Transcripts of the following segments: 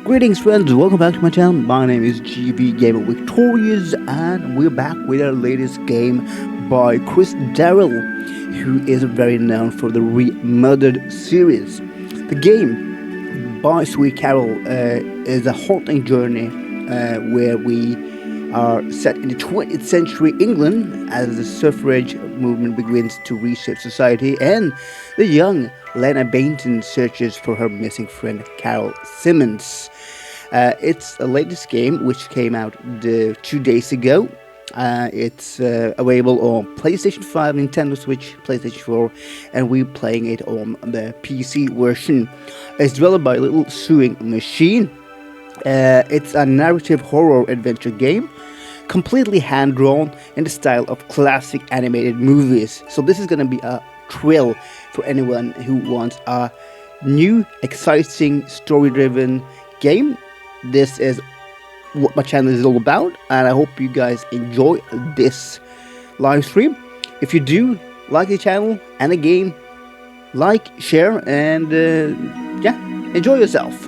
Greetings, friends. Welcome back to my channel. My name is GB Gamer Victorious, and we're back with our latest game by Chris Darrell, who is very known for the Remothered series. The game by Sweet Carole is a haunting journey where we are set in the 20th century England as the suffrage movement begins to reshape society, and the young Lana searches for her missing friend Carol Simmons. It's the latest game which came out 2 days ago. It's available on PlayStation 5, Nintendo Switch, PlayStation 4, and we're playing it on the PC version. It's developed by Little Sewing Machine. It's a narrative horror adventure game, completely hand-drawn in the style of classic animated movies. So this is going to be a thrill for anyone who wants a new, exciting, story-driven game. This is what my channel is all about, and I hope you guys enjoy this live stream. If you do like the channel and the game, like, share, and enjoy yourself.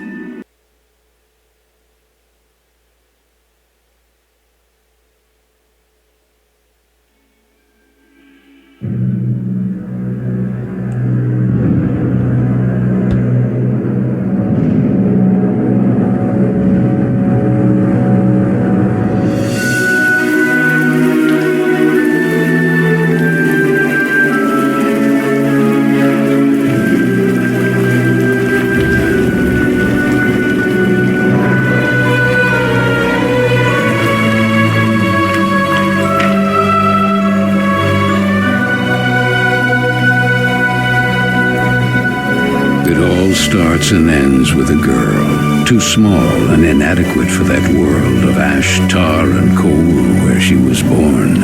Starts and ends with a girl, too small and inadequate for that world of ash, tar, and coal where she was born.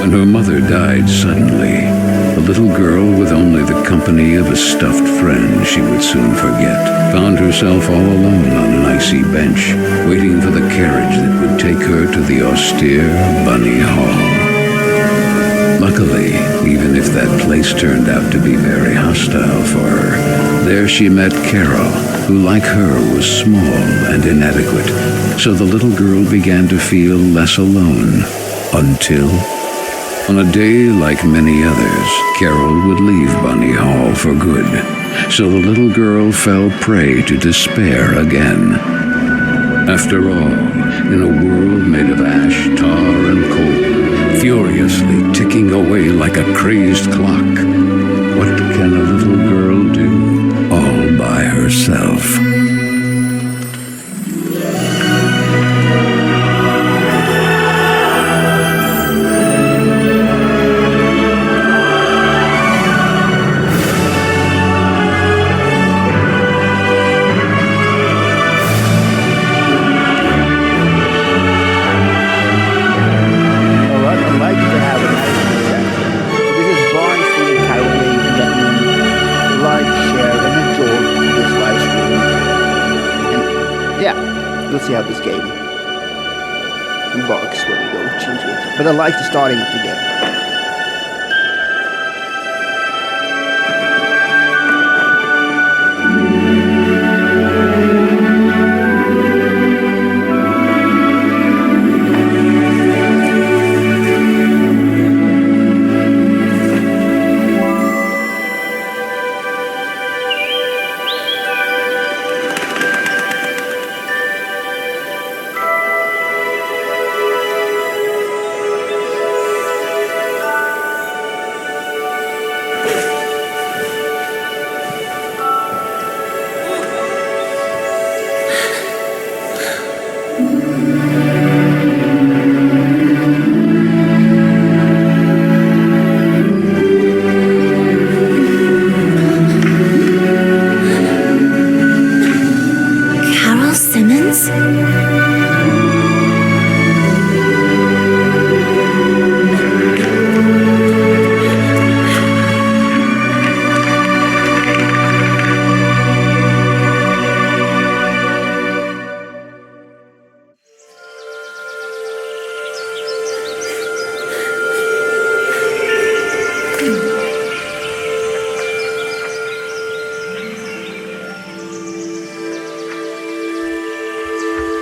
When her mother died suddenly, the little girl, with only the company of a stuffed friend she would soon forget, found herself all alone on an icy bench, waiting for the carriage that would take her to the austere Bunny Hall. Luckily, even if that place turned out to be very hostile for her, there she met Carol, who like her was small and inadequate, so the little girl began to feel less alone, until, on a day like many others, Carol would leave Bunny Hall for good, so the little girl fell prey to despair again. After all, in a world made of ash, tar, and coal, furiously ticking away like a crazed clock, what can a little girl do all by herself? We'll see how this game embarks when we go into it. But I like the starting of the game.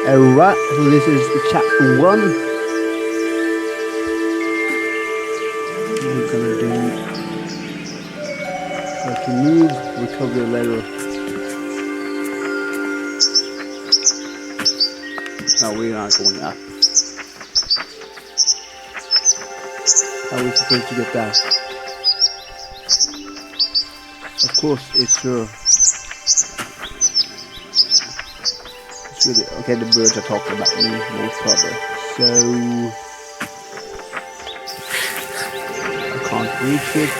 Alright, so this is chapter 1. We're gonna do how to move, recover your letter. No, we're not going up. How are we supposed to get that? Of course, it's really okay. The birds are talking about me, most probably. So I can't reach it.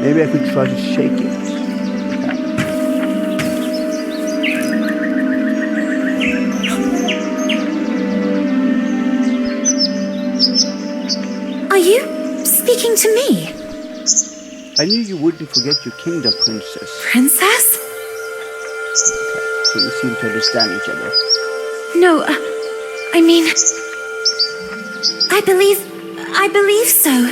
Maybe I could try to shake it. Are you speaking to me? I knew you wouldn't forget your kingdom, princess. Princess? Okay, so we seem to understand each other. No, I mean... I believe so.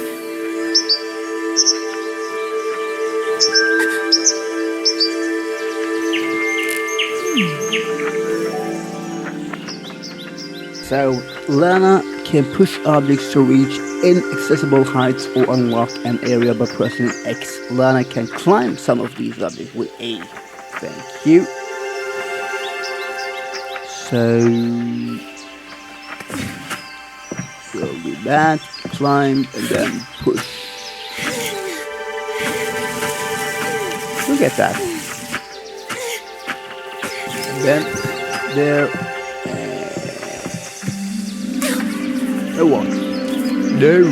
So, Lana can push objects to reach inaccessible heights or unlock an area by pressing X. Lana can climb some of these objects with A. Thank you. So, we'll do that, climb, and then push. Look at that. And then, there. No one. No.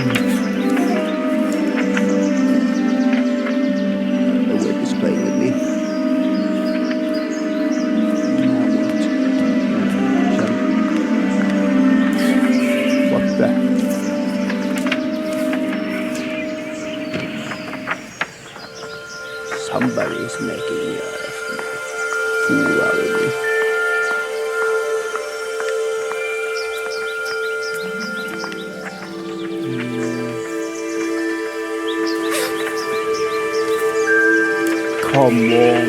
The web is playing with me. Now what the? Somebody is making me a fool out of me. Come on.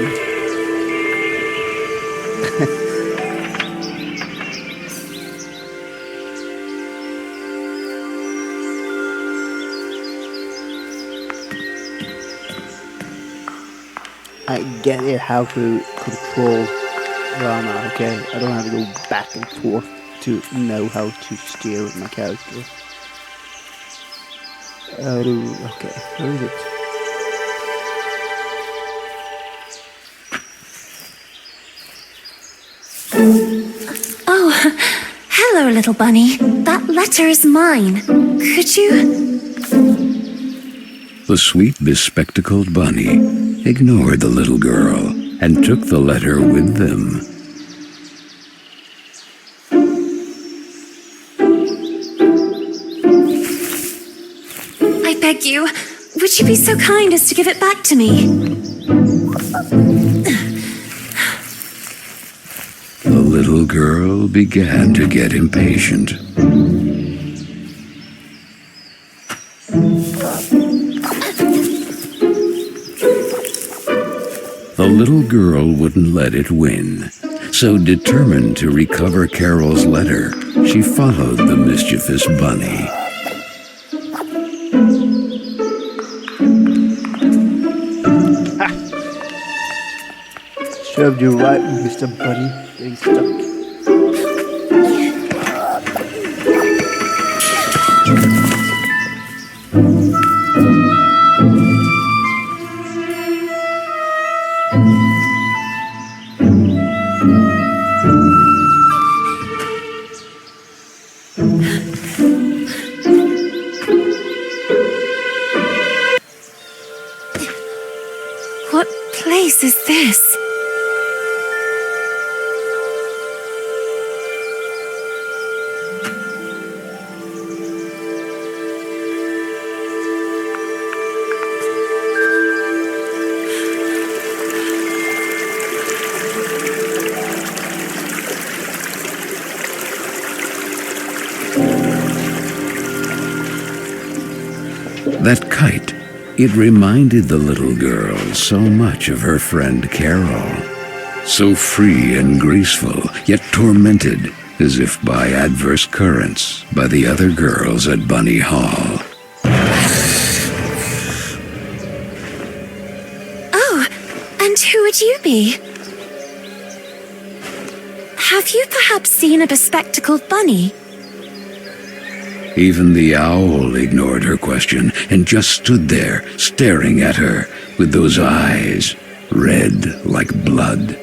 I get it how to control Lana, okay? I don't have to go back and forth to know how to steer my character. Okay, where is it? Oh, hello, little bunny. That letter is mine. Could you... The sweet, bespectacled bunny ignored the little girl and took the letter with them. I beg you, would you be so kind as to give it back to me? The little girl began to get impatient. The little girl wouldn't let it win, so determined to recover Carol's letter, she followed the mischievous bunny. Served you right, Mr. Bunny. Getting stuck. What place is this? That kite It reminded the little girl so much of her friend Carole. So free and graceful, yet tormented, as if by adverse currents, by the other girls at Bunny Hall. Oh, and who would you be? Have you perhaps seen a bespectacled bunny? Even the owl ignored her question and just stood there, staring at her, with those eyes, red like blood.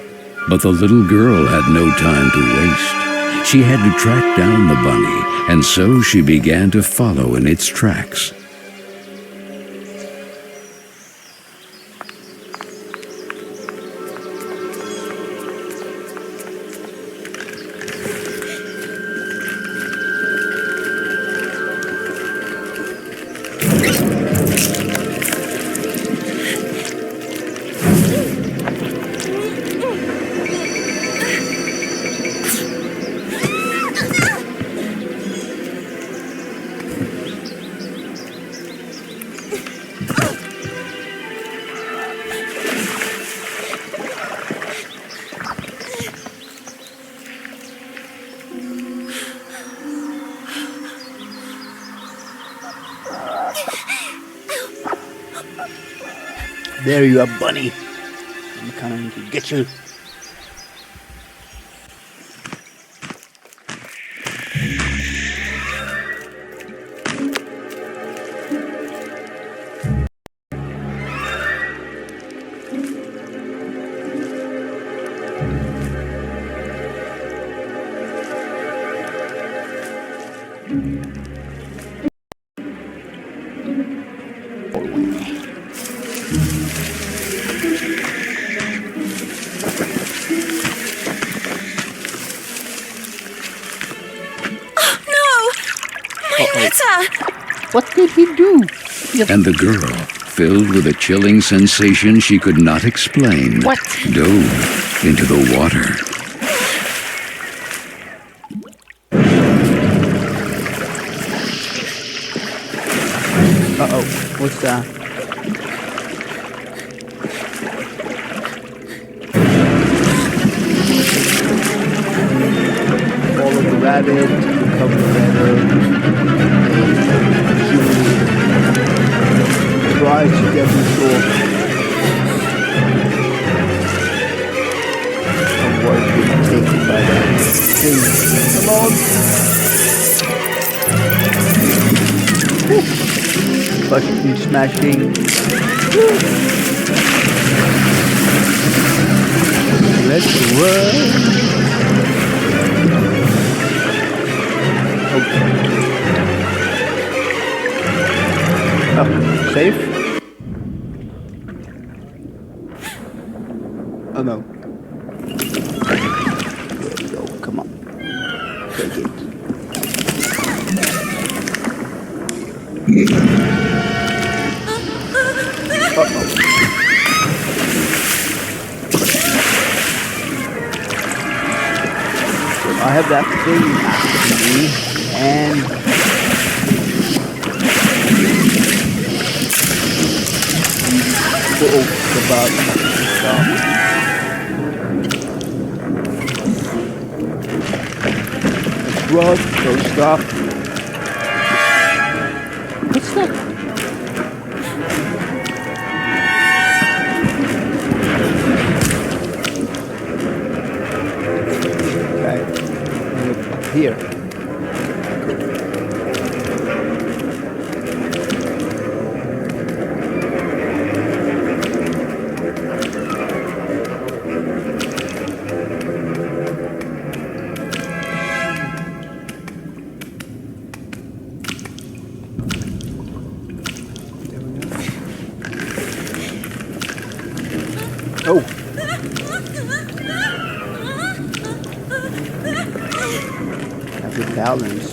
But the little girl had no time to waste. She had to track down the bunny, and so she began to follow in its tracks. There you are, Bunny. I'm coming to get you. What did he do? And the girl, filled with a chilling sensation she could not explain, dove into the water. Uh-oh, what's that? Follow the rabbit, recover the letter. Try to get the shore. Avoid being taken by that thing. Come on! Button smashing. Let's run! Okay. Oh, safe? Oh no. There we go, come on. Take it. Uh-oh. I have that thing after me, and the bug. Run, don't stop. What's that? Okay. Up here. Oh. Have good balance.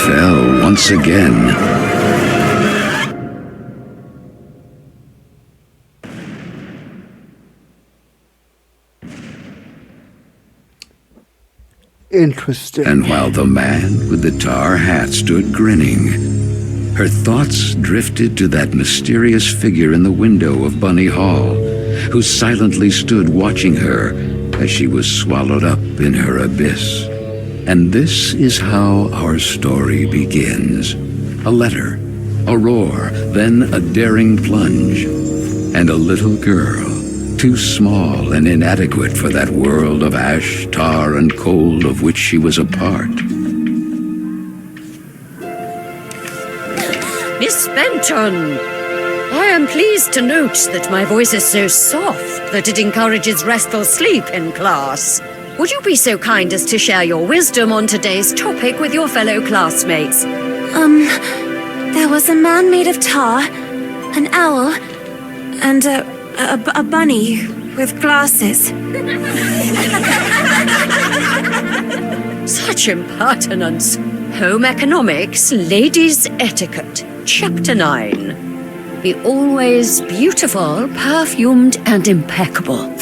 fell once again. Interesting. And while the man with the tar hat stood grinning, her thoughts drifted to that mysterious figure in the window of Bunny Hall, who silently stood watching her as she was swallowed up in her abyss. And this is how our story begins. A letter, a roar, then a daring plunge, and a little girl, too small and inadequate for that world of ash, tar, and coal of which she was a part. Miss Benton, I am pleased to note that my voice is so soft that it encourages restful sleep in class. Would you be so kind as to share your wisdom on today's topic with your fellow classmates? There was a man made of tar, an owl, and a bunny with glasses. Such impertinence. Home economics, ladies' etiquette. Chapter 9. Be always beautiful, perfumed, and impeccable.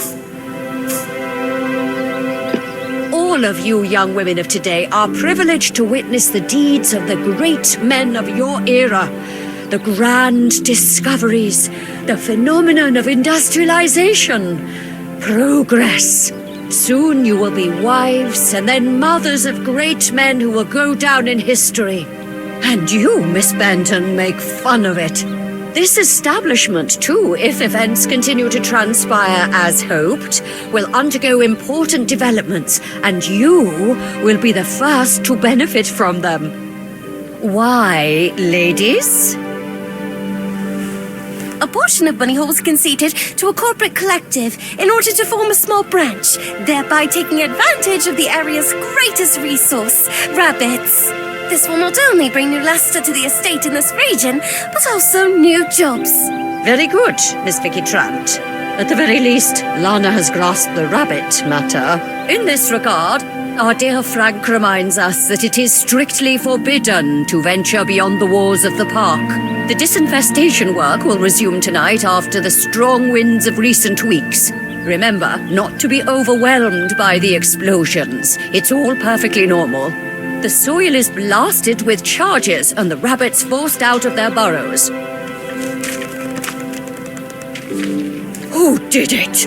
All of you young women of today are privileged to witness the deeds of the great men of your era. The grand discoveries, the phenomenon of industrialization, progress. Soon you will be wives and then mothers of great men who will go down in history. And you, Miss Benton, make fun of it. This establishment, too, if events continue to transpire as hoped, will undergo important developments, and you will be the first to benefit from them. Why, ladies? A portion of Bunny Hall was conceded to a corporate collective in order to form a small branch, thereby taking advantage of the area's greatest resource, rabbits. This will not only bring new luster to the estate in this region, but also new jobs. Very good, Miss Vicky Trant. At the very least, Lana has grasped the rabbit matter. In this regard, our dear Frank reminds us that it is strictly forbidden to venture beyond the walls of the park. The disinfestation work will resume tonight after the strong winds of recent weeks. Remember not to be overwhelmed by the explosions. It's all perfectly normal. The soil is blasted with charges and the rabbits forced out of their burrows. Who did it?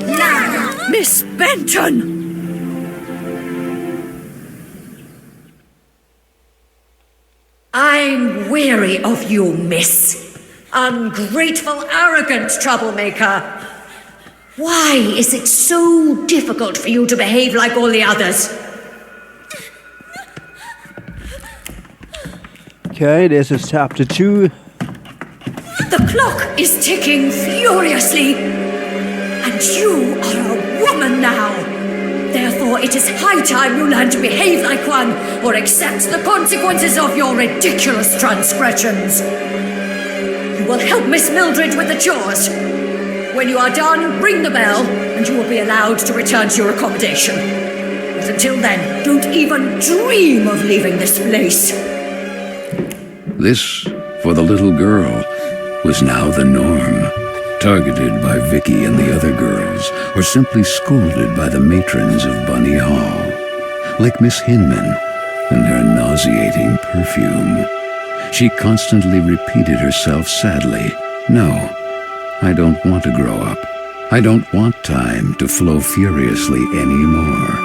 Lana! Miss Benton! I'm weary of you, miss. Ungrateful, arrogant troublemaker. Why is it so difficult for you to behave like all the others? Okay, this is chapter 2. The clock is ticking furiously. And you are a woman now. Therefore, it is high time you learn to behave like one, or accept the consequences of your ridiculous transgressions. You will help Miss Mildred with the chores. When you are done, ring the bell, and you will be allowed to return to your accommodation. But until then, don't even dream of leaving this place. This, for the little girl, was now the norm. Targeted by Vicky and the other girls, or simply scolded by the matrons of Bunny Hall. Like Miss Hinman and her nauseating perfume. She constantly repeated herself sadly, "No, I don't want to grow up. I don't want time to flow furiously anymore.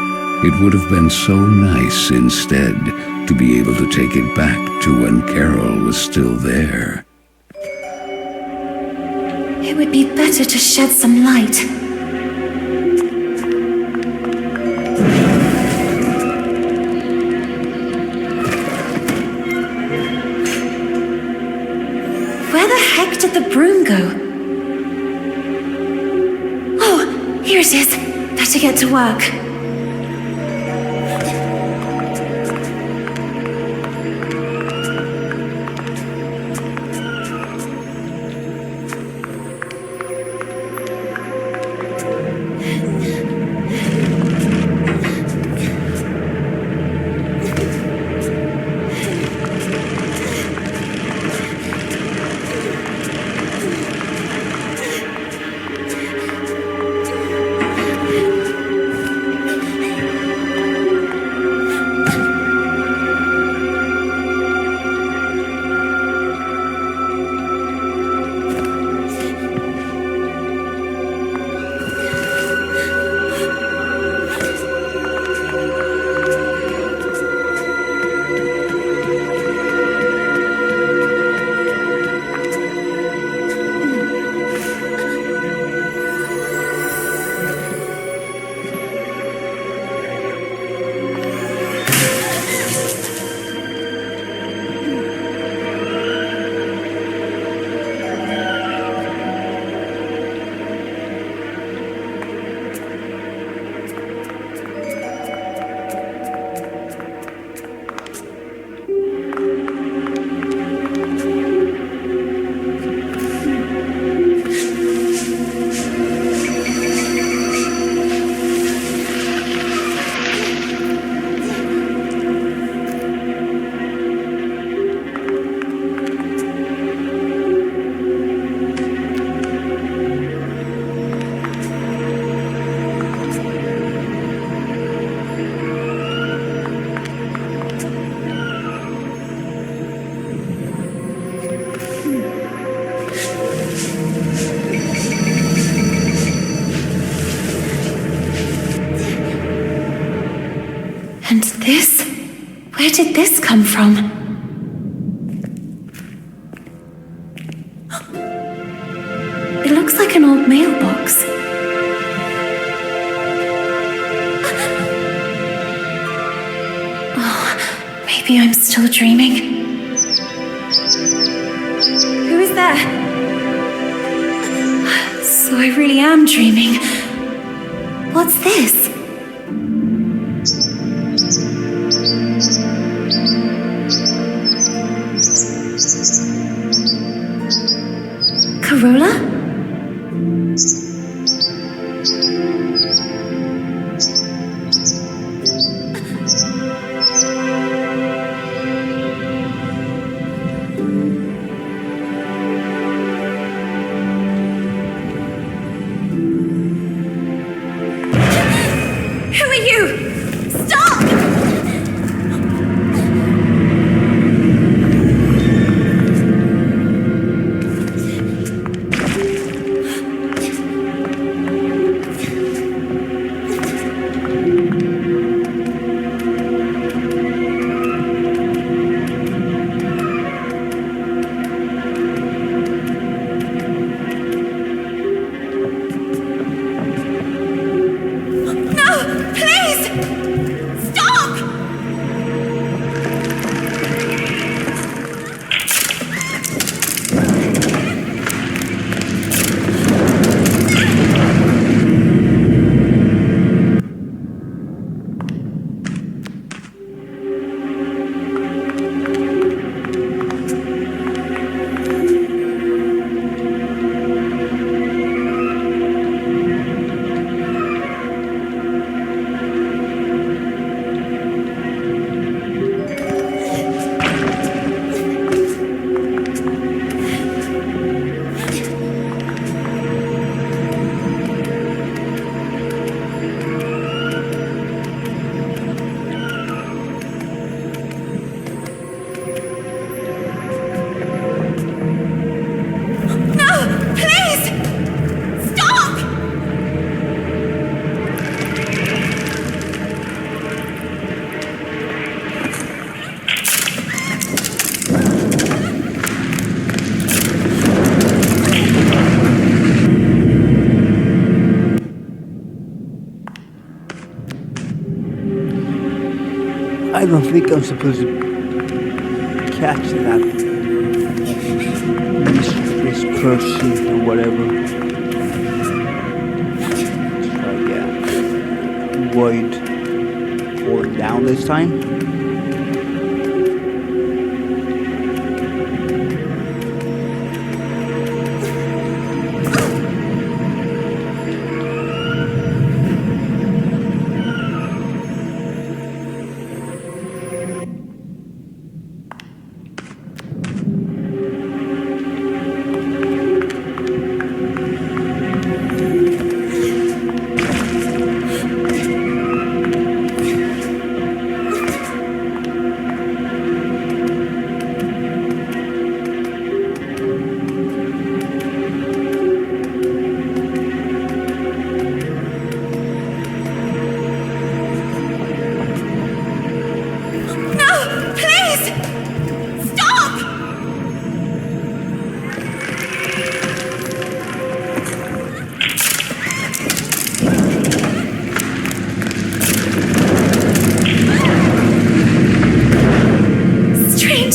It would have been so nice instead to be able to take it back to when Carole was still there." It would be better to shed some light. Where the heck did the broom go? Oh, here it is. Better get to work. did this come from? It looks like an old mailbox. Oh, maybe I'm still dreaming. Who is there? So I really am dreaming. What's this? Carola? Who are you? Stop! I don't think I'm supposed to catch that mysterious person or whatever. So yeah, avoid falling down this time.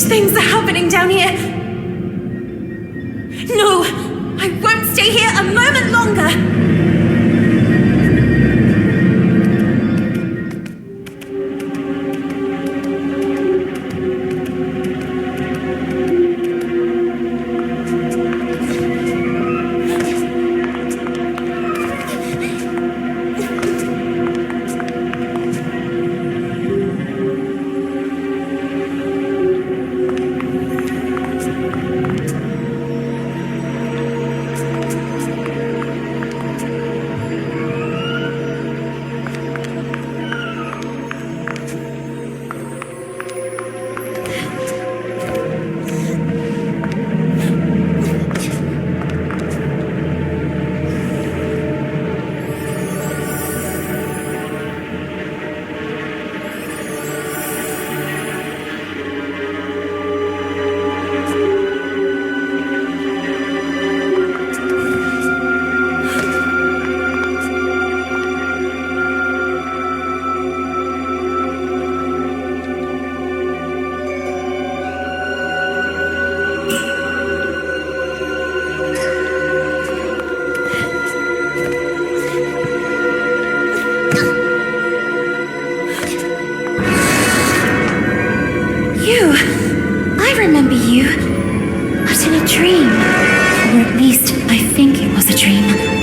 Things are happening down here. No, I won't stay here a moment longer. you. But in a dream. Or at least, I think it was a dream.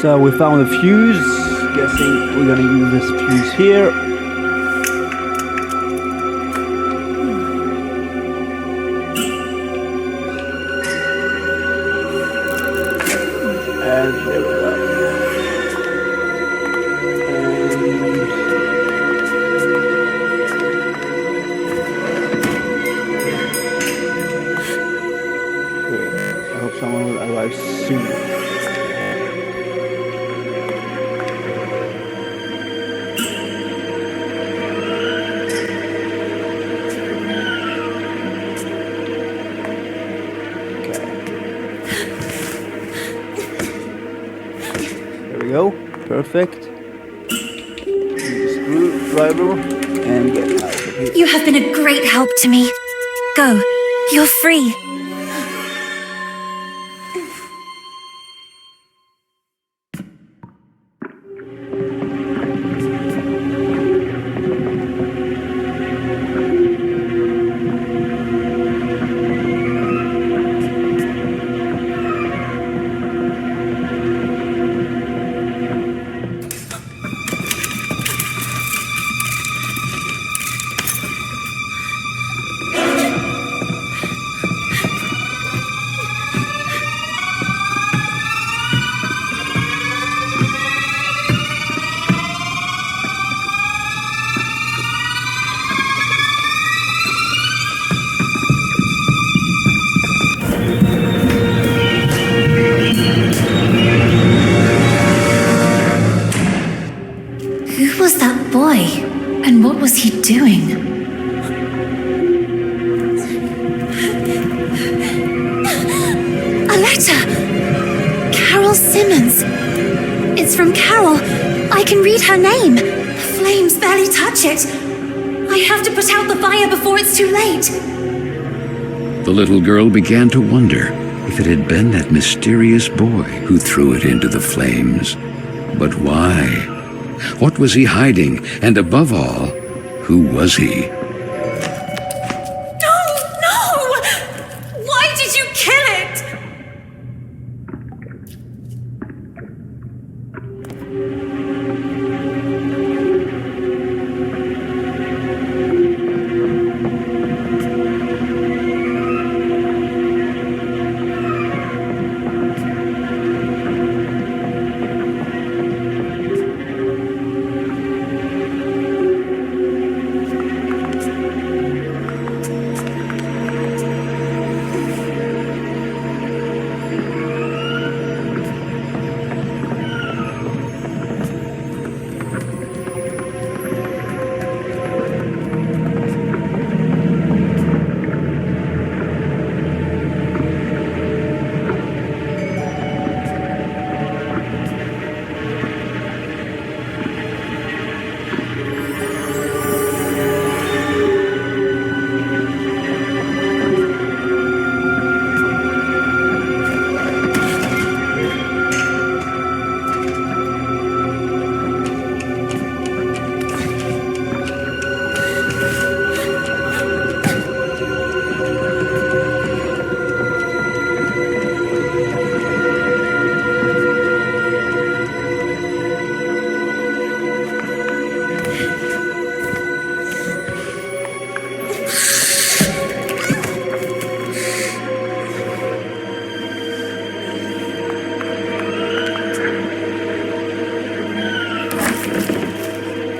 So we found a fuse. Guessing we're gonna use this fuse here. And there we go. Perfect. Screwdriver and get out of here. You have been a great help to me. Go. You're free. Who was that boy? And what was he doing? A letter! Carole Simmons. It's from Carole. I can read her name. The flames barely touch it. I have to put out the fire before it's too late. The little girl began to wonder if it had been that mysterious boy who threw it into the flames. But why? What was he hiding? And above all, who was he? No! No! Why did you kill it?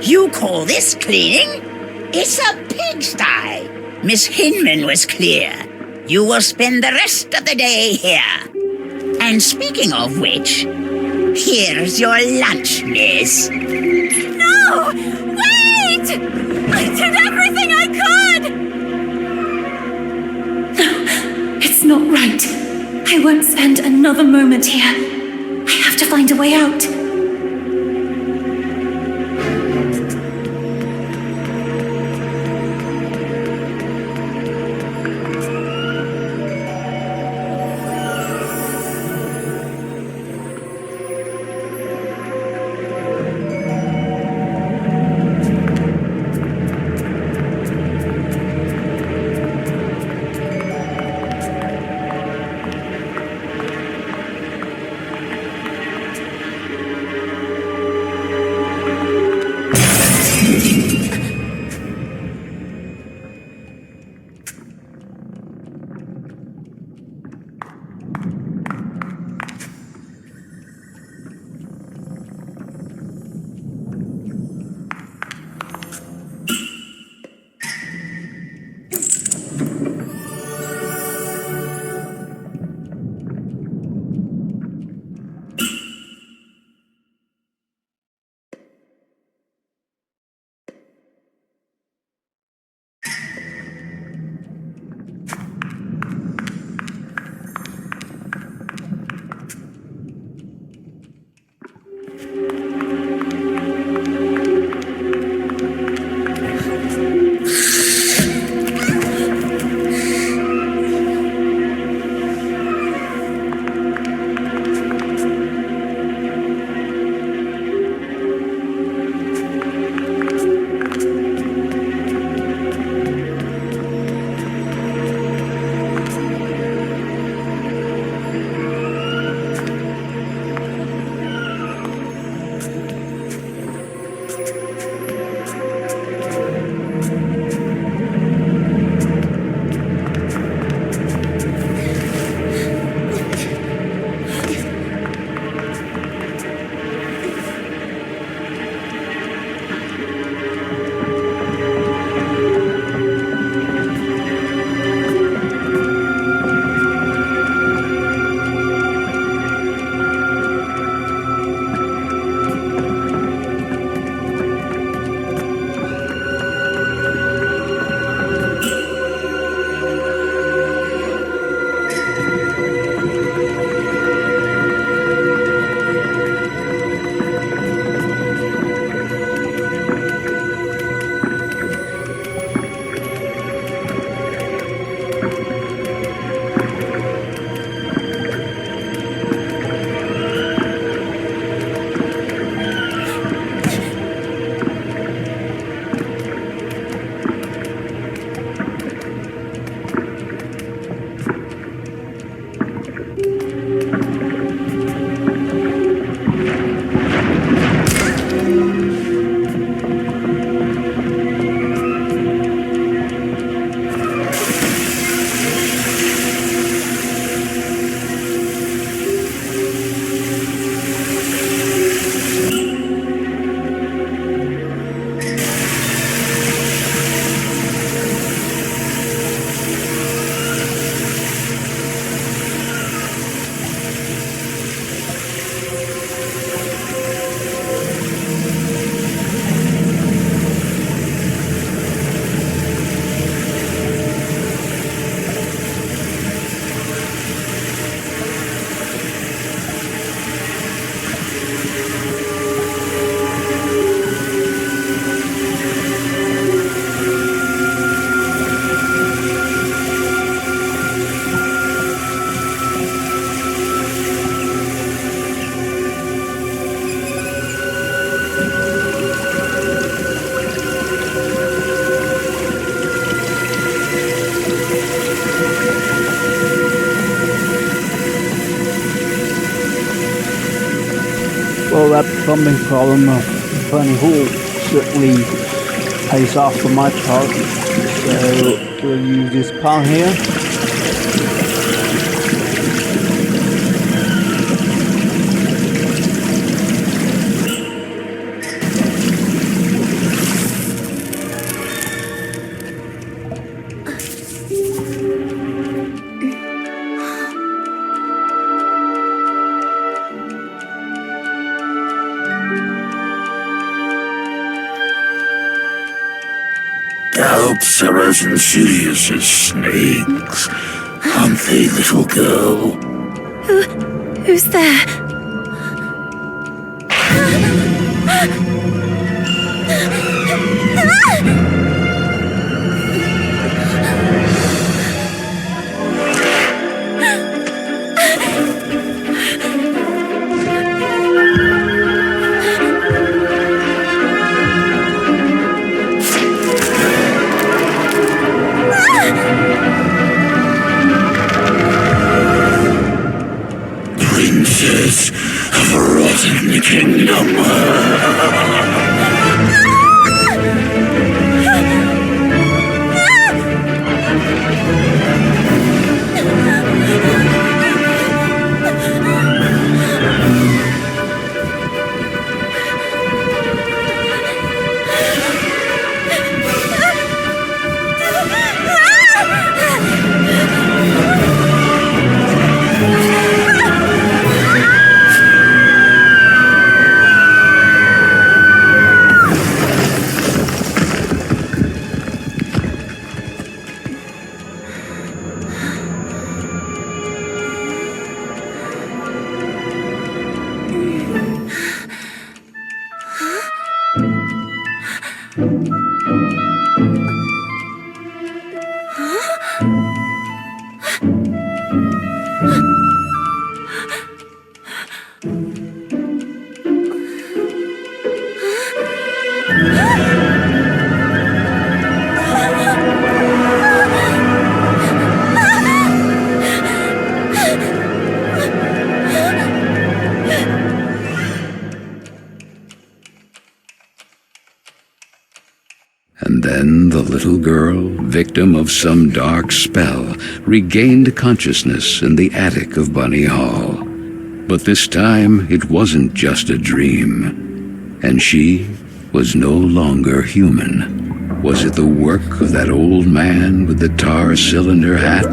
You call this cleaning? It's a pigsty. Miss Hinman was clear. You will spend the rest of the day here. And speaking of which, here's your lunch, miss. No! Wait! I did everything I could! No, it's not right. I won't spend another moment here. I have to find a way out. jumping problem of Bunny Hole certainly pays off for my part. So we'll use this pawn here. Gallops are as insidious as snakes, aren't they, little girl? Who's there? Princess of a rotten kingdom. And then the little girl, victim of some dark spell, regained consciousness in the attic of Bunny Hall. But this time it wasn't just a dream, and she was no longer human. Was it the work of that old man with the tar cylinder hat?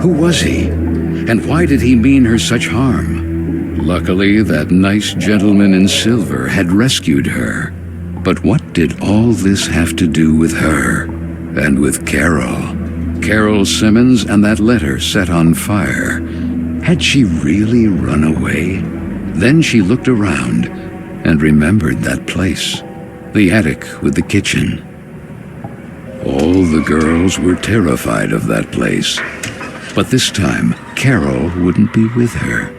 Who was he? And why did he mean her such harm? Luckily, that nice gentleman in silver had rescued her. But what did all this have to do with her and with Carole? Carole Simmons and that letter set on fire. Had she really run away? Then she looked around and remembered that place, the attic with the kitchen. All the girls were terrified of that place. But this time, Carole wouldn't be with her.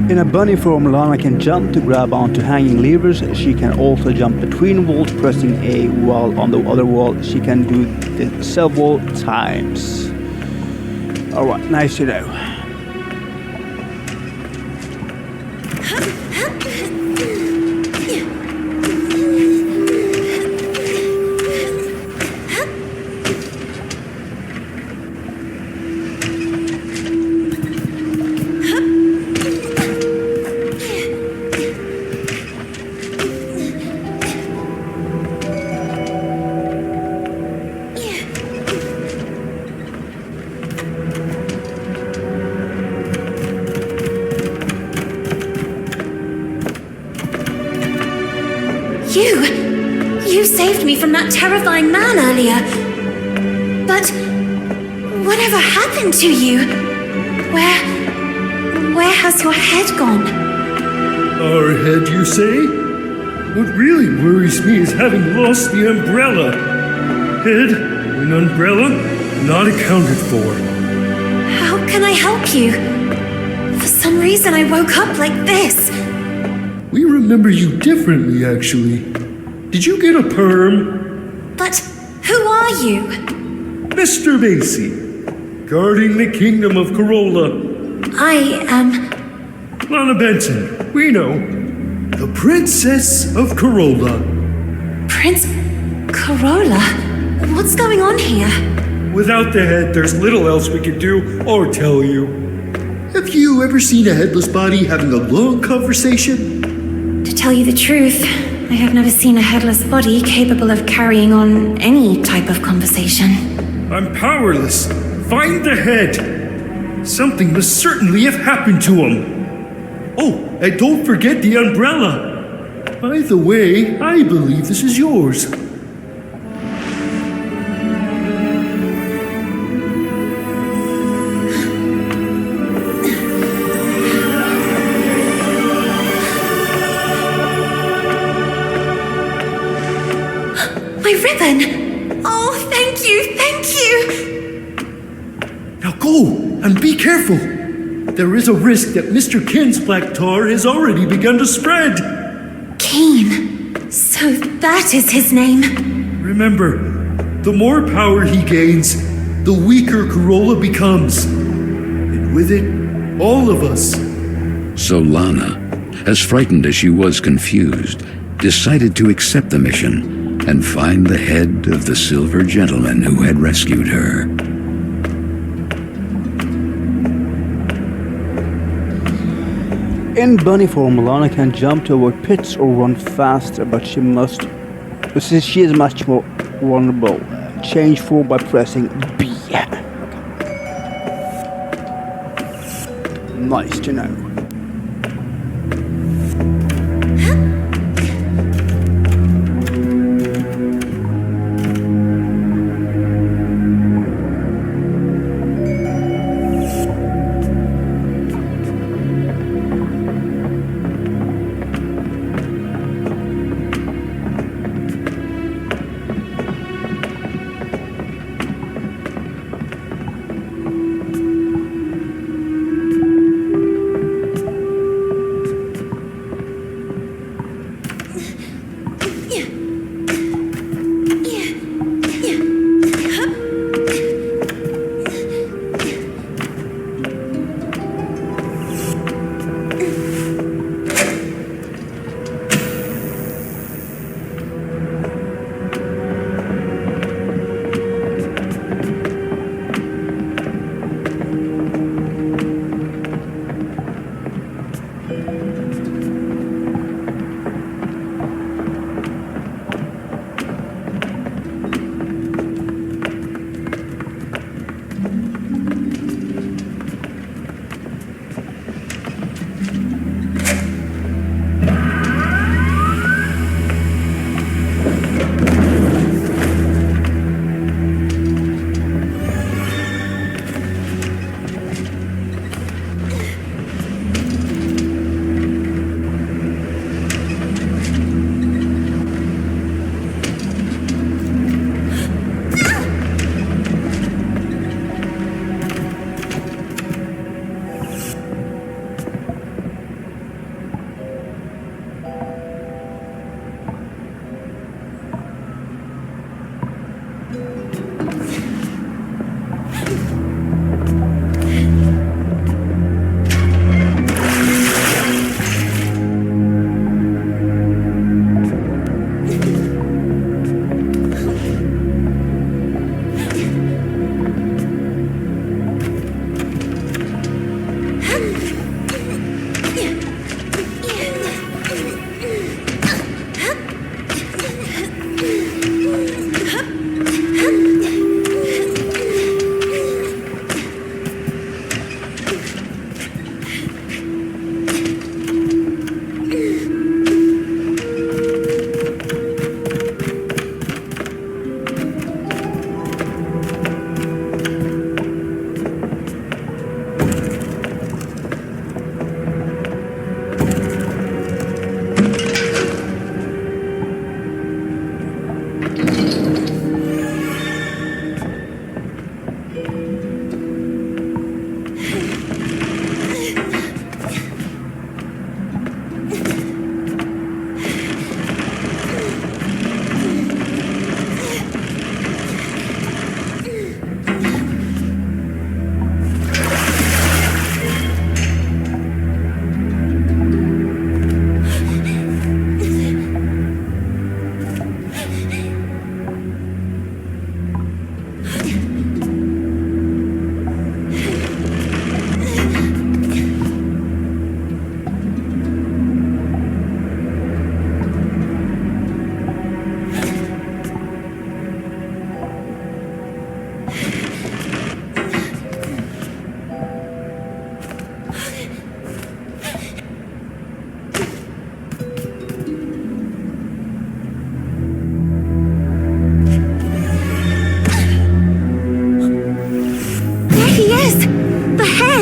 In a bunny form, Lana can jump to grab onto hanging levers. She can also jump between walls, pressing A, while on the other wall she can do this several times. Alright, nice to know. You saved me from that terrifying man earlier. But whatever happened to you? Where has your head gone? Our head, you say? What really worries me is having lost the umbrella. Head and umbrella not accounted for. How can I help you? For some reason, I woke up like this. We remember you differently, actually. Did you get a perm? But who are you? Mr. Macy, guarding the kingdom of Carola. I am... Lana Benson, we know. The Princess of Carola. Prince Corolla? What's going on here? Without the head, there's little else we can do or tell you. Have you ever seen a headless body having a long conversation? To tell you the truth, I have never seen a headless body capable of carrying on any type of conversation. I'm powerless. Find the head. Something must certainly have happened to him. Oh, and don't forget the umbrella. By the way, I believe this is yours. My ribbon! Oh, thank you! Now go, and be careful. There is a risk that Mr. Kin's black tar has already begun to spread. Keen. So that is his name. Remember, the more power he gains, the weaker Carola becomes. And with it, all of us. So Lana, as frightened as she was confused, decided to accept the mission and find the head of the silver gentleman who had rescued her. In bunny form, Lana can jump to avoid pits or run faster, but she is much more vulnerable. Change form by pressing B. Nice to know.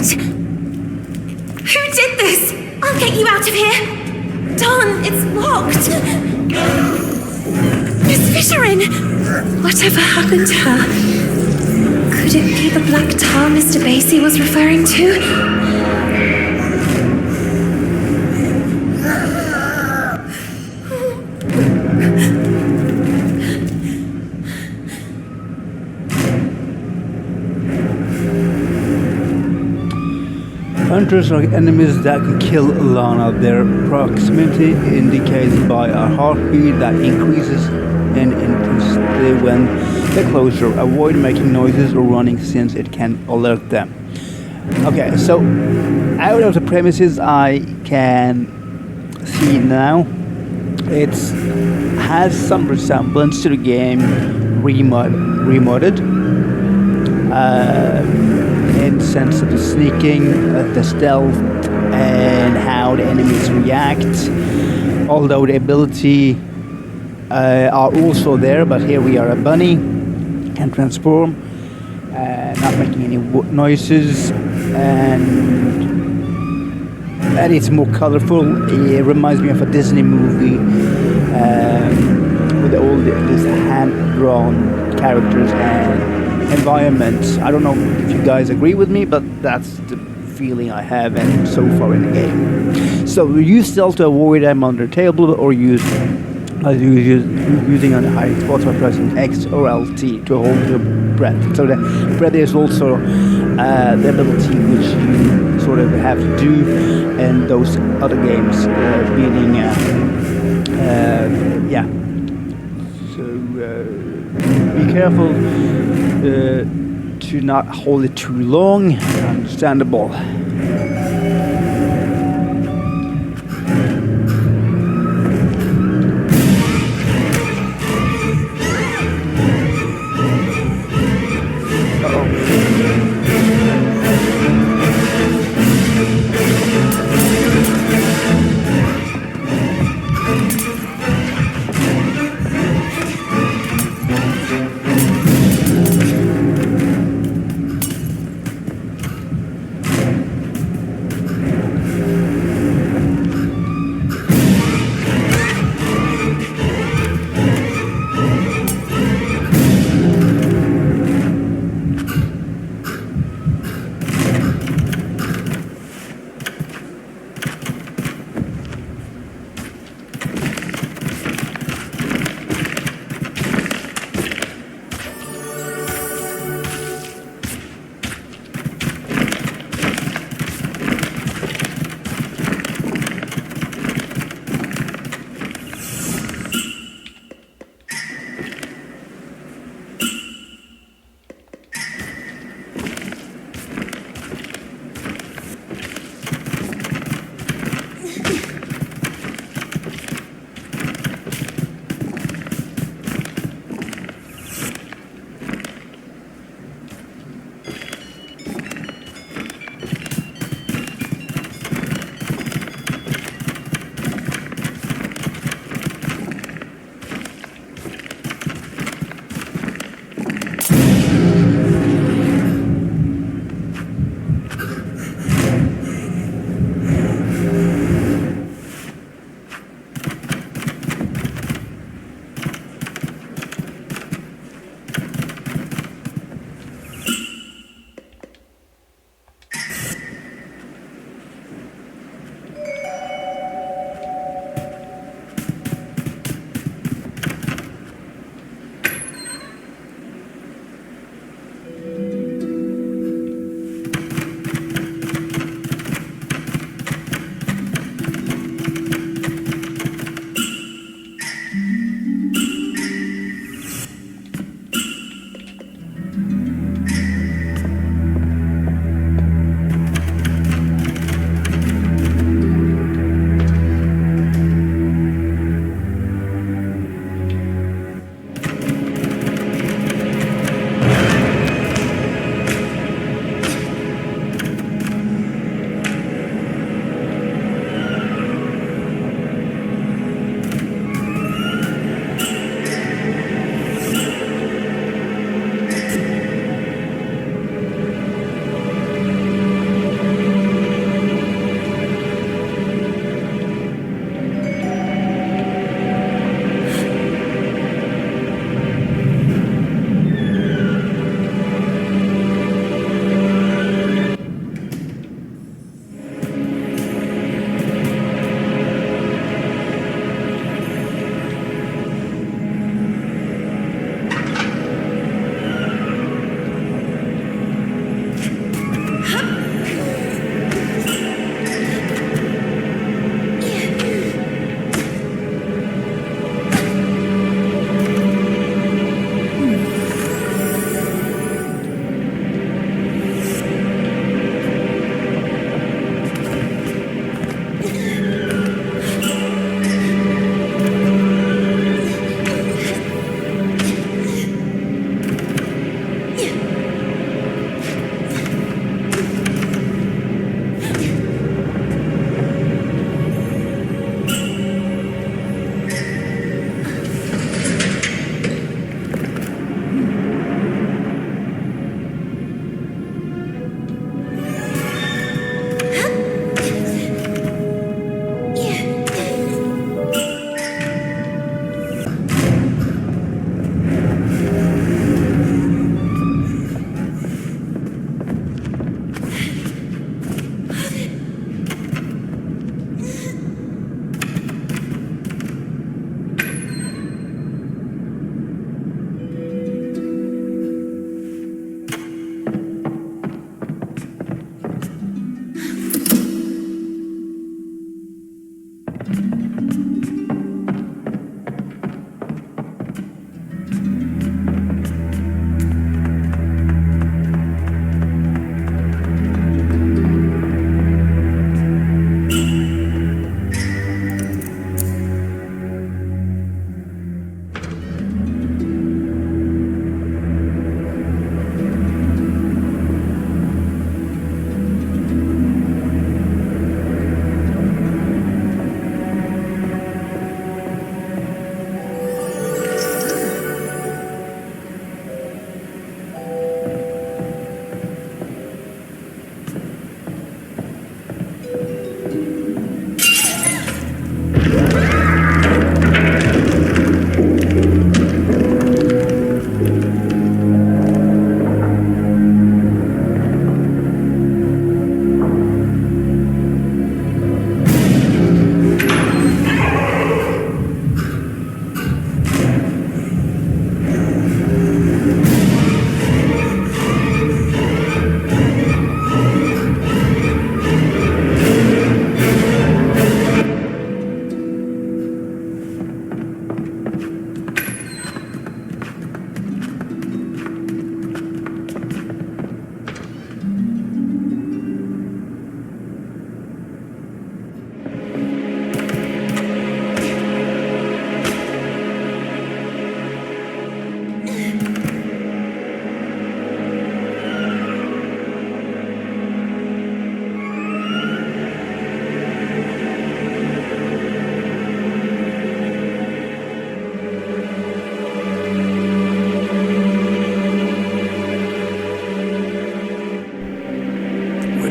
Wait! Who did this? I'll get you out of here! Don, it's locked! Miss Fisherin! Whatever happened to her? Could it be the black tar Mr. Basie was referring to? Hunters are enemies that can kill Lana. Their proximity indicated by a heartbeat that increases in intensity when they're closer. Avoid making noises or running since it can alert them. Okay, so out of the premises I can see now, it has some resemblance to the game Remothered. In the sense of the sneaking, the stealth, and how the enemies react. Although the ability are also there, but here we are a bunny, can transform, not making any noises, and it's more colorful. It reminds me of a Disney movie with all these hand-drawn characters and environments. I don't know if you guys agree with me, but that's the feeling I have and so far in the game. So use stealth to avoid them on their table, or using on the hiding spots by pressing X or LT to hold your breath. So the breath is also the ability which you sort of have to do in those other games, meaning yeah. So be careful to not hold it too long. Understandable.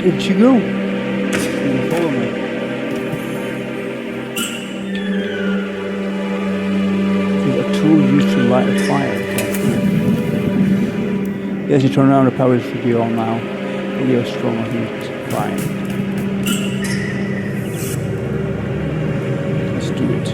did she go? You follow me. She's a tool used to light a fire. Yes, you turn around, the power should be on now. We'll give a stronger heat. Fine. Let's do it.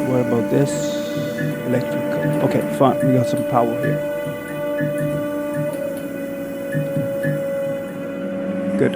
What about this? Electrical. Okay, fine. We got some power here. Good.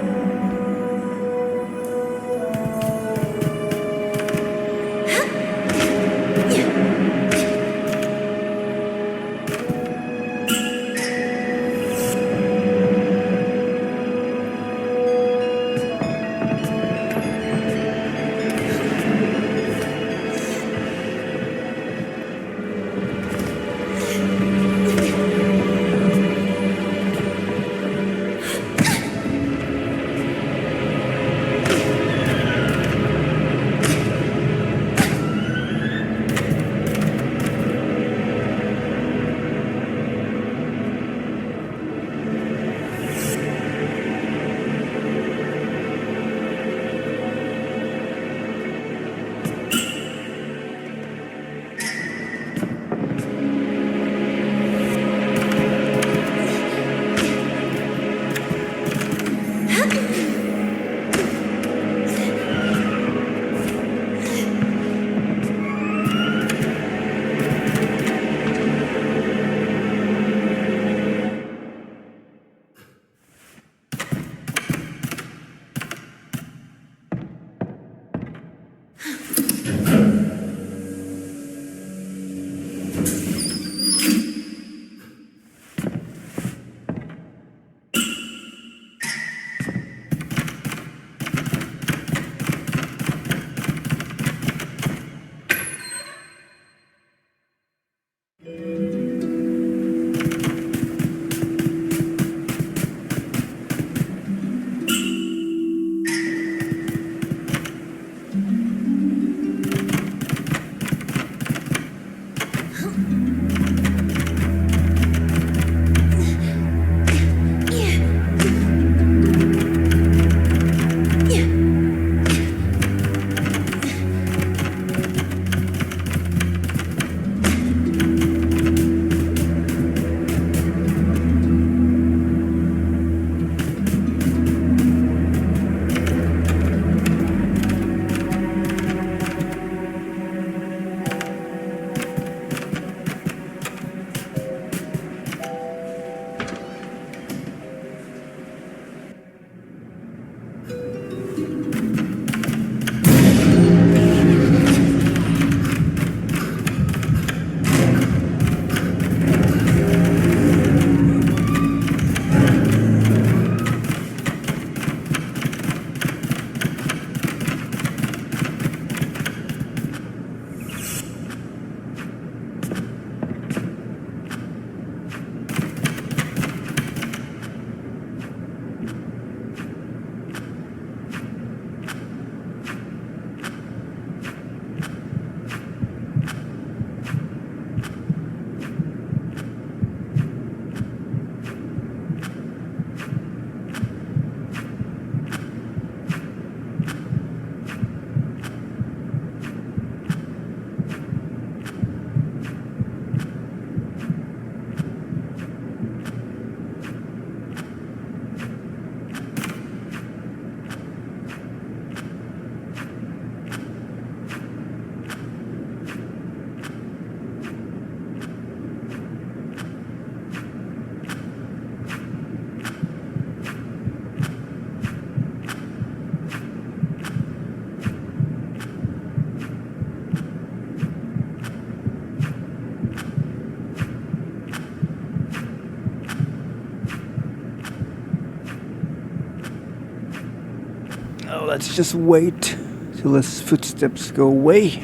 Oh, let's just wait till his footsteps go away.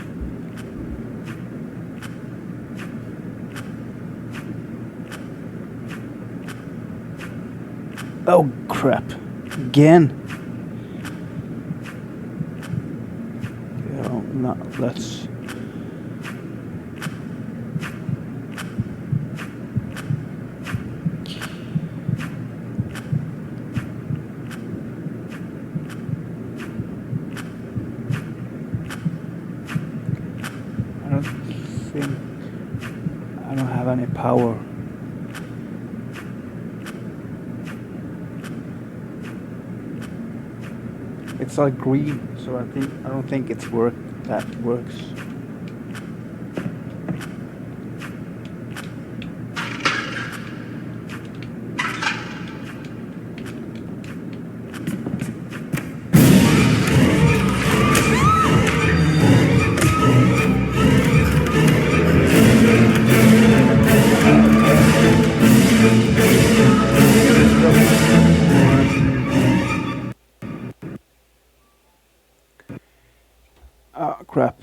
Oh crap. Again. Oh, no, let's... I don't have any power. It's like green, so I don't think that works. Ah, crap.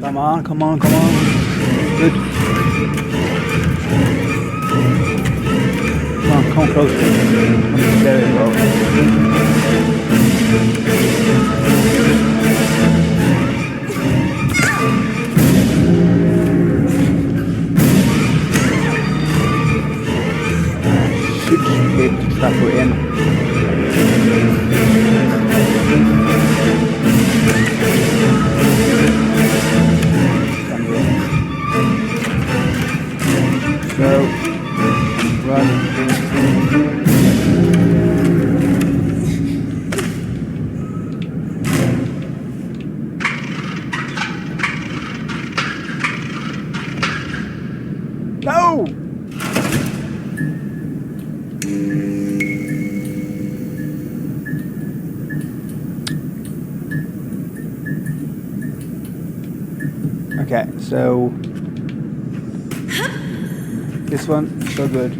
Come on, come on, come on. Good. Come closer. There you go. Should be able to trap her in. So, run. No! Okay, so this one so good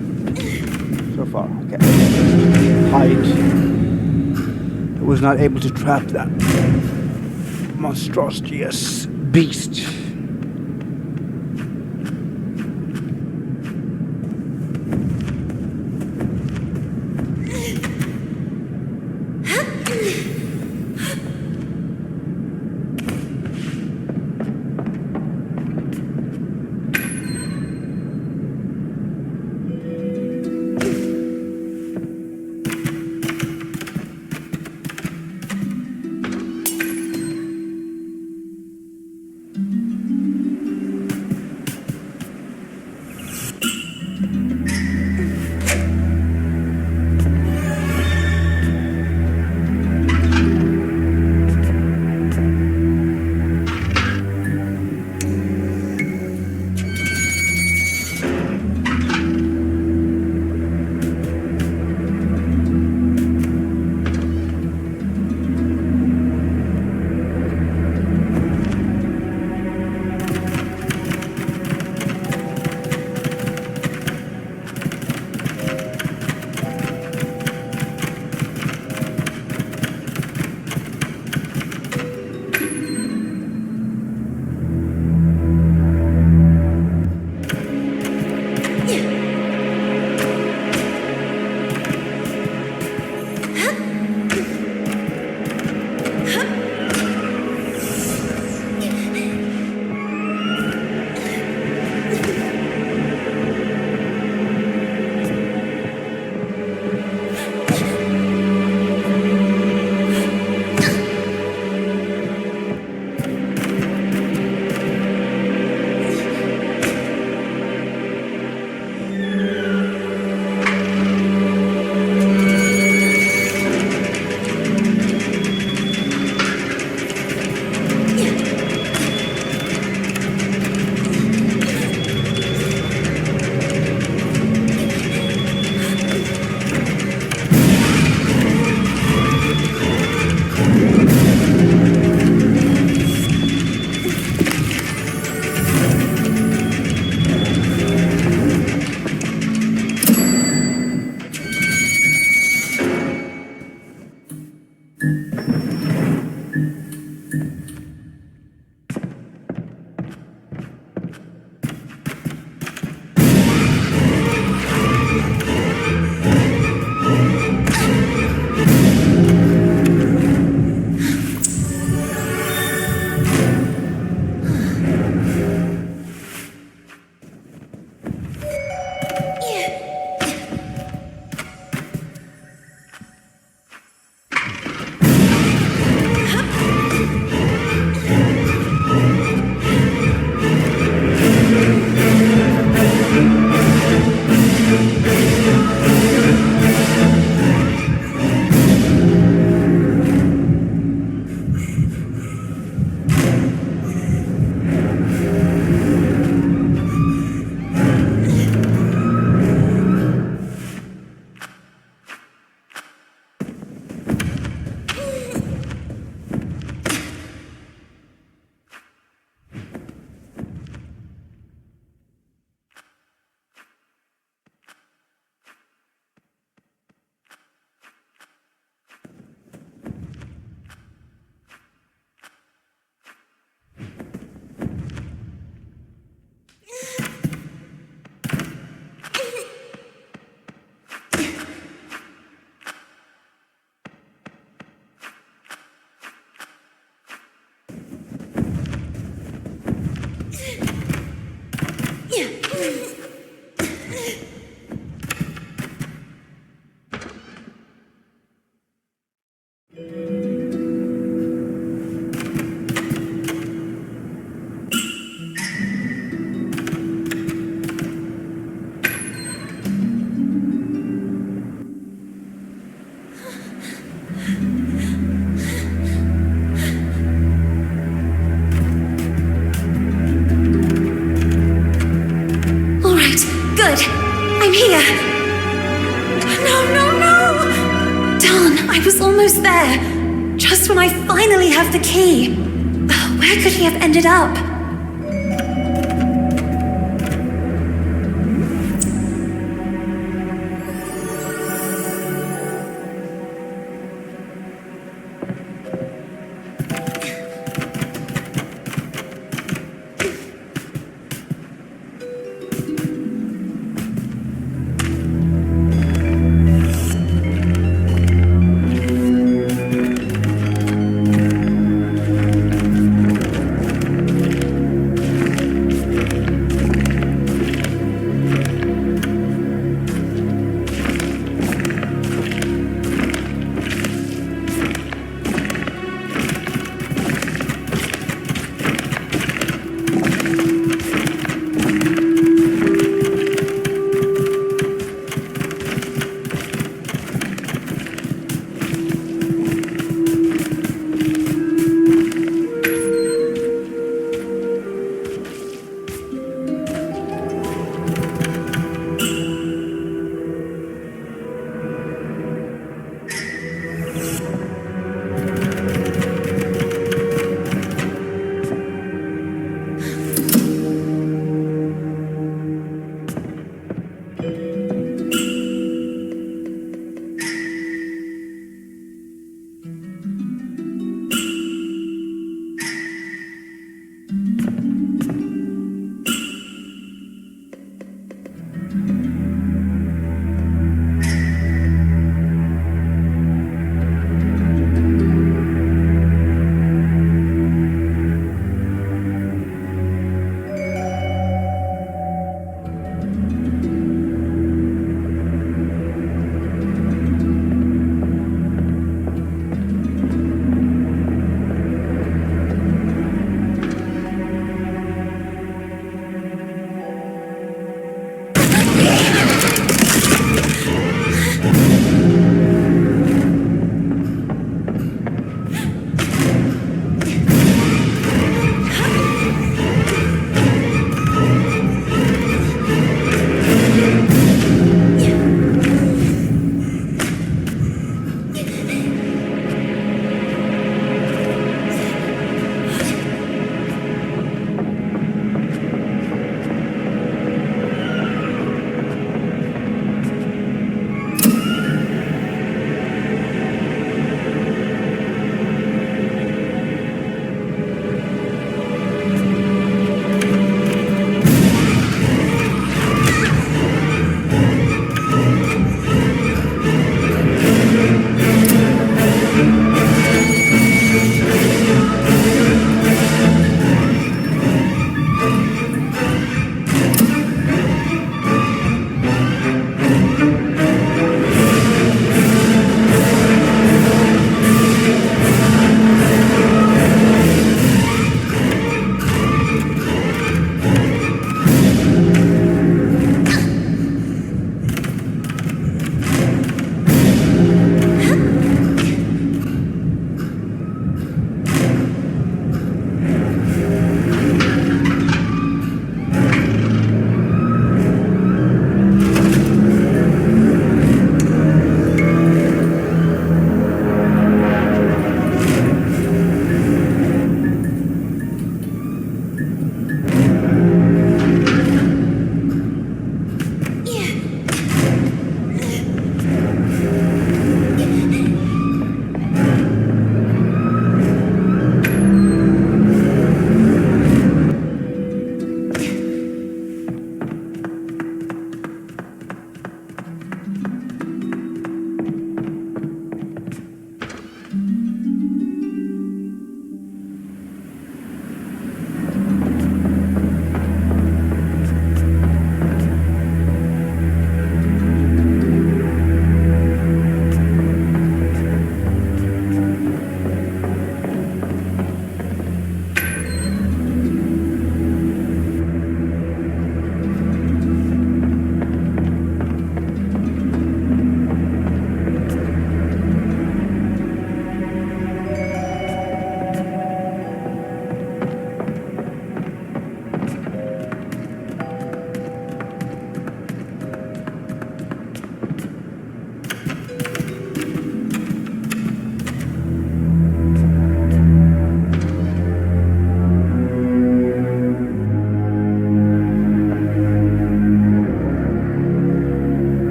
so far. Okay, hide. I was not able to trap that monstrous beast. I'm here! No! Darn, I was almost there. Just when I finally have the key. Where could he have ended up?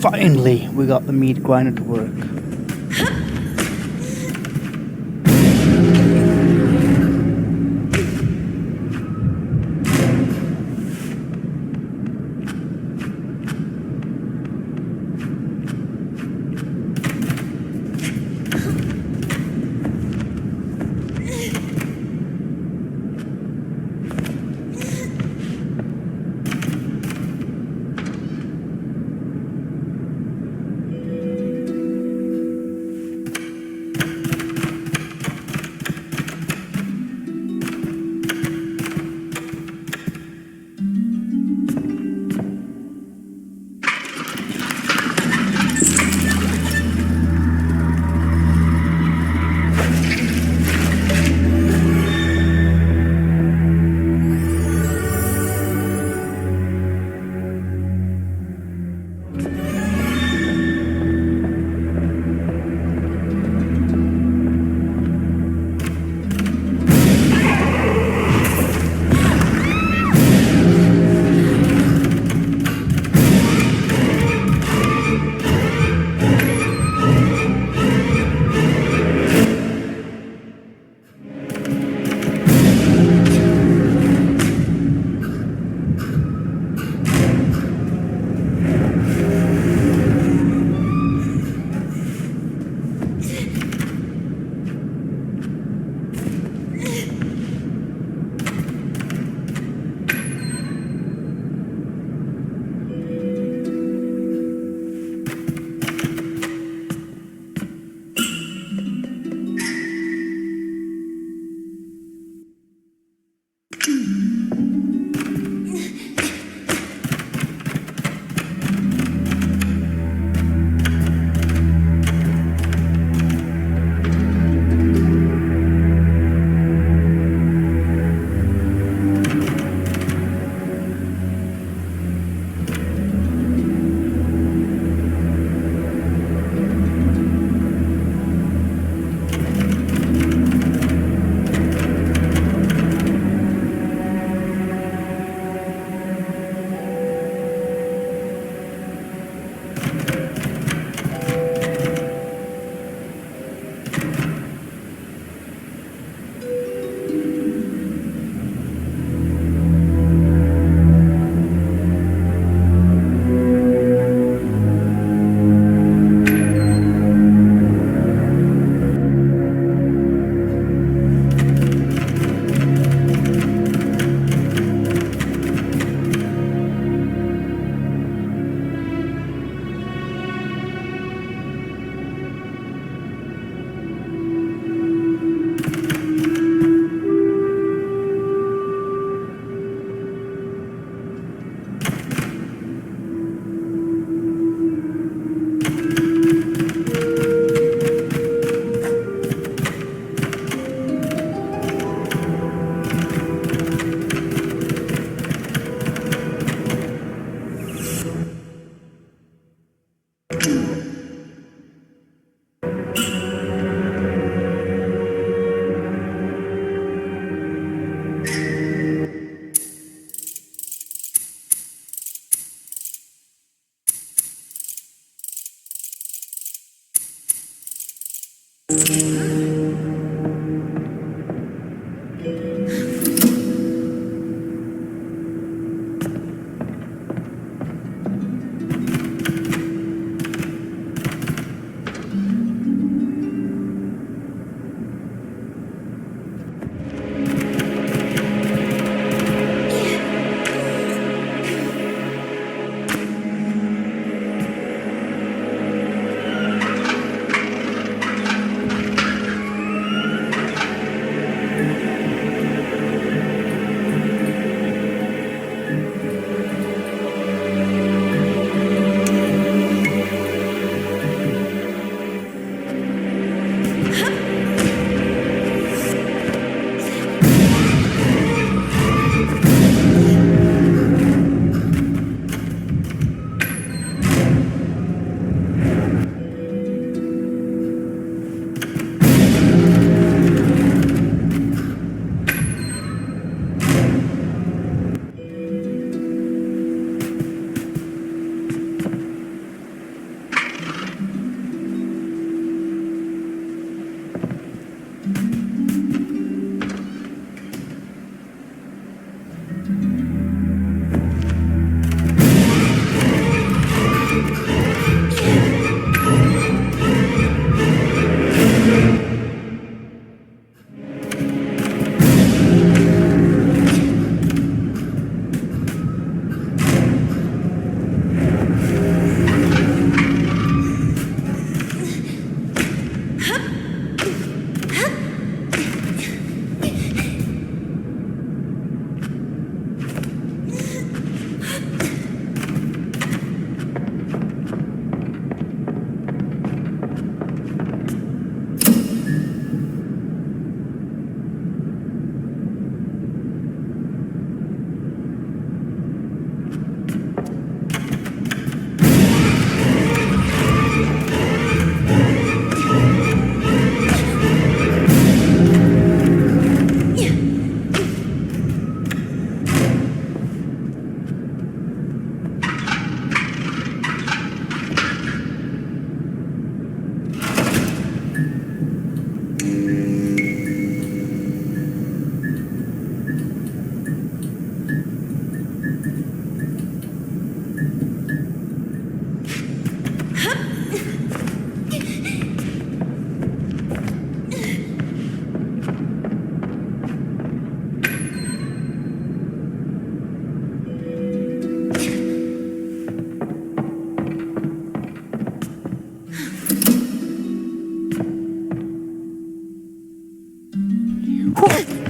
Finally, we got the meat grinder to work.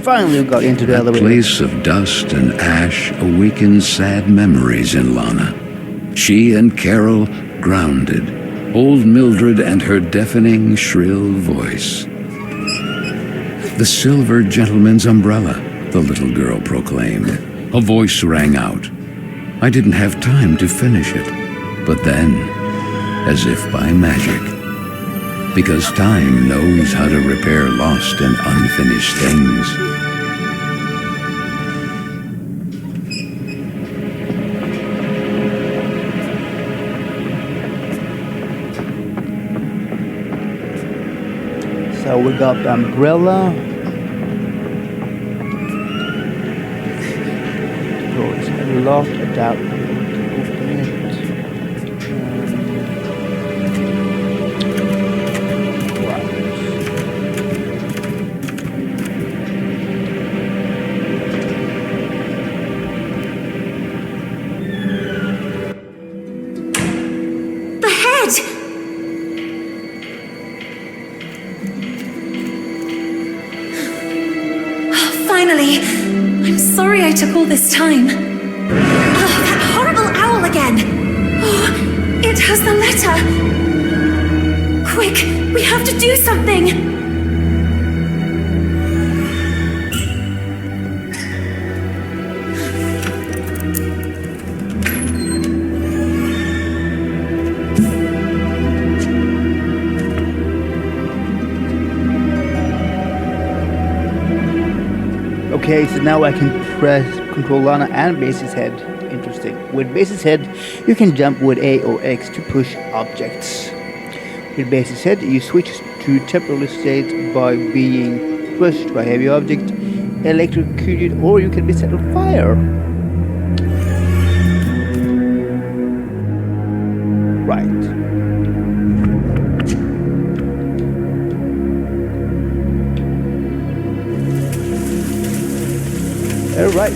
finally got into the That elevator. place of dust and ash awakened sad memories in Lana. She and Carol grounded. Old Mildred and her deafening, shrill voice. The silver gentleman's umbrella, the little girl proclaimed. A voice rang out. I didn't have time to finish it. But then, as if by magic, because time knows how to repair lost and unfinished things. So we got the umbrella. Door is locked. I doubt we will open it. The head! Finally! I'm sorry I took all this time. Oh, that horrible owl again! Oh, it has the letter! Quick, we have to do something! Okay, so now I can press Control Lana and Base's head. Interesting. With Base's head, you can jump with A or X to push objects. With Base's head, you switch to temporary state by being pushed by a heavy object, electrocuted, or you can be set on fire. Right. Alright.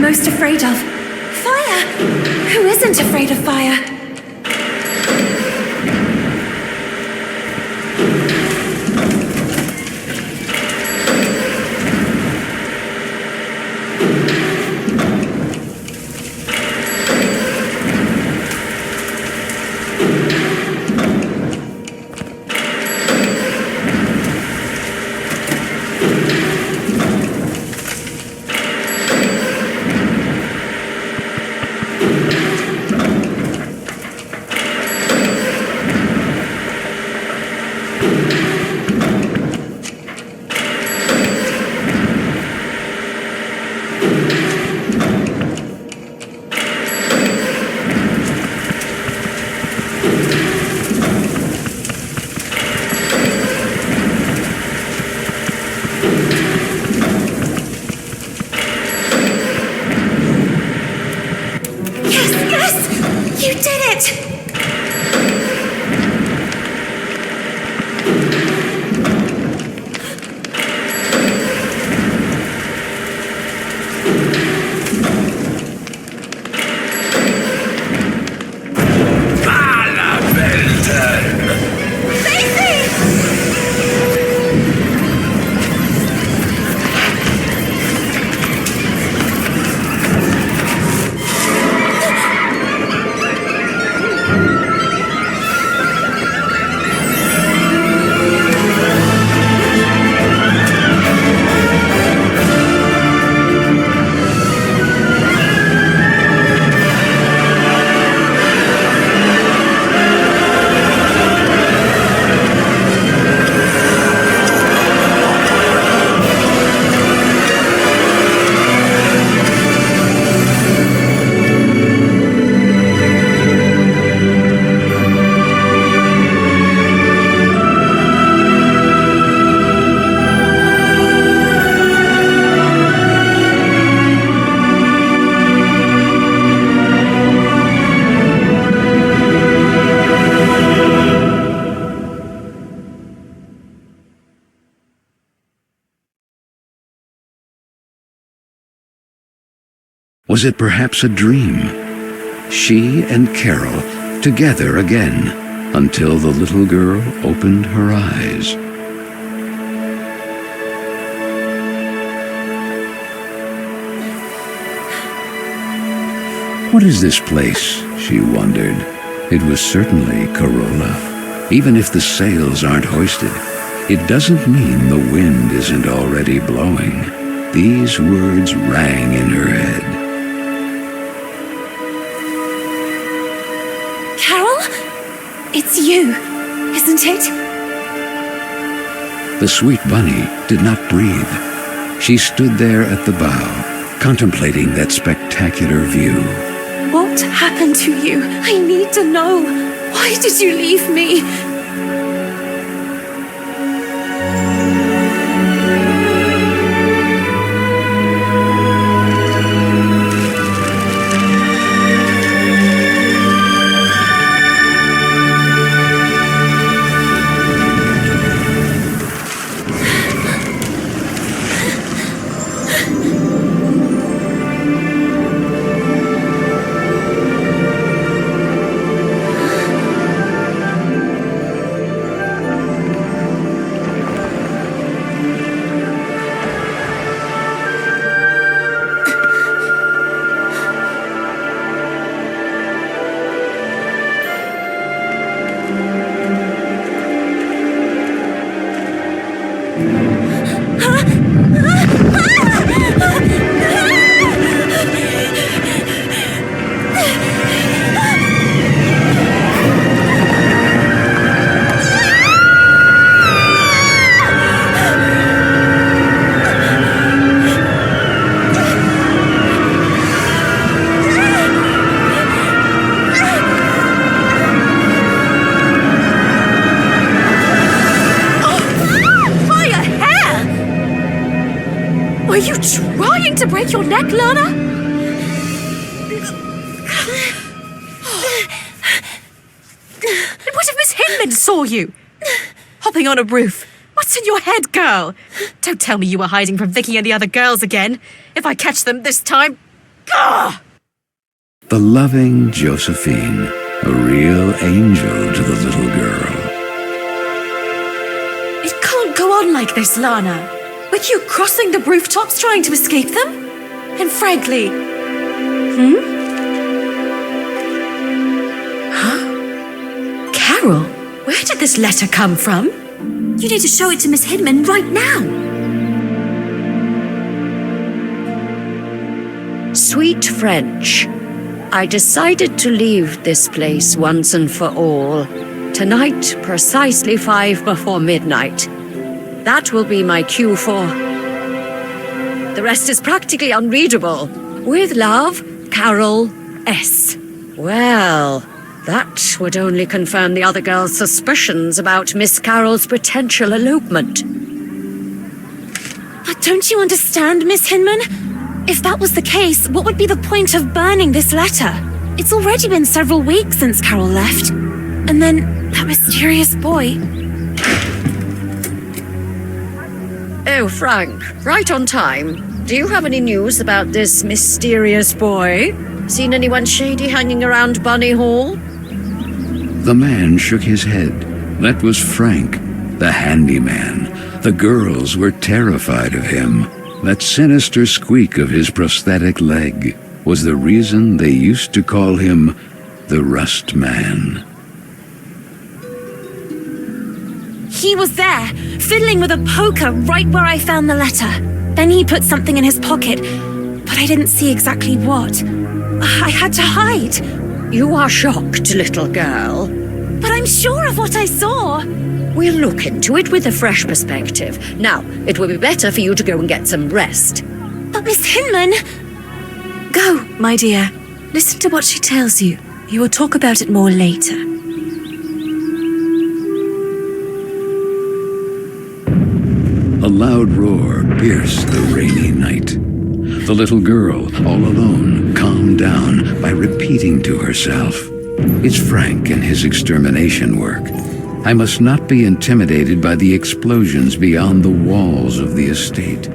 most afraid of. Fire! Who isn't afraid of fire? You did it! Was it perhaps a dream? She and Carol together again until the little girl opened her eyes. What is this place? She wondered. It was certainly Carola. Even if the sails aren't hoisted, it doesn't mean the wind isn't already blowing. These words rang in her head. Carol? It's you, isn't it? The sweet bunny did not breathe. She stood there at the bow, contemplating that spectacular view. What happened to you? I need to know. Why did you leave me? Are you trying to break your neck, Lana? And what if Miss Hinman saw you? Hopping on a roof. What's in your head, girl? Don't tell me you were hiding from Vicky and the other girls again. If I catch them this time... The loving Josephine, a real angel to the little girl. It can't go on like this, Lana. With you crossing the rooftops trying to escape them? And frankly... Huh? Carol, where did this letter come from? You need to show it to Miss Hinman right now. Sweet French, I decided to leave this place once and for all. Tonight, precisely 5 before midnight. That will be my cue for... The rest is practically unreadable. With love, Carol S. Well, that would only confirm the other girl's suspicions about Miss Carol's potential elopement. But don't you understand, Miss Hinman? If that was the case, what would be the point of burning this letter? It's already been several weeks since Carol left. And then, that mysterious boy... Oh, Frank, right on time. Do you have any news about this mysterious boy? Seen anyone shady hanging around Bunny Hall? The man shook his head. That was Frank, the handyman. The girls were terrified of him. That sinister squeak of his prosthetic leg was the reason they used to call him the Rust Man. He was there, fiddling with a poker right where I found the letter. Then he put something in his pocket, but I didn't see exactly what. I had to hide. You are shocked, little girl. But I'm sure of what I saw. We'll look into it with a fresh perspective. Now, it will be better for you to go and get some rest. But Miss Hinman... Go, my dear. Listen to what she tells you. You will talk about it more later. A loud roar pierced the rainy night. The little girl, all alone, calmed down by repeating to herself, "It's Frank and his extermination work. I must not be intimidated by the explosions beyond the walls of the estate."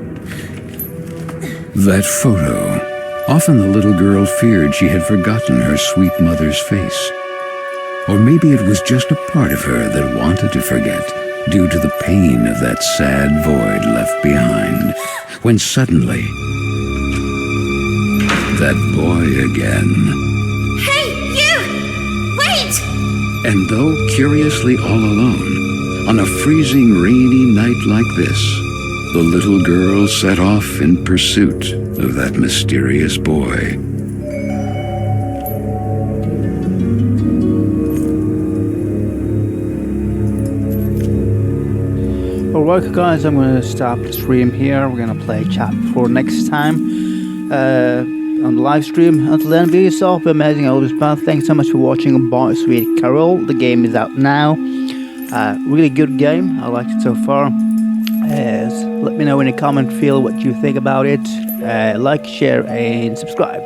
That photo. Often the little girl feared she had forgotten her sweet mother's face. Or maybe it was just a part of her that wanted to forget, due to the pain of that sad void left behind, when suddenly... that boy again. Hey, you! Wait! And though curiously all alone, on a freezing rainy night like this, the little girl set off in pursuit of that mysterious boy. Alright guys, I'm going to stop the stream here. We're going to play chat for next time on the live stream. Until then, be yourself, be amazing, always fun. Thanks so much for watching by Sweet Carole. The game is out now. Really good game. I liked it so far. Let me know in the comment field what you think about it. Like, share and subscribe.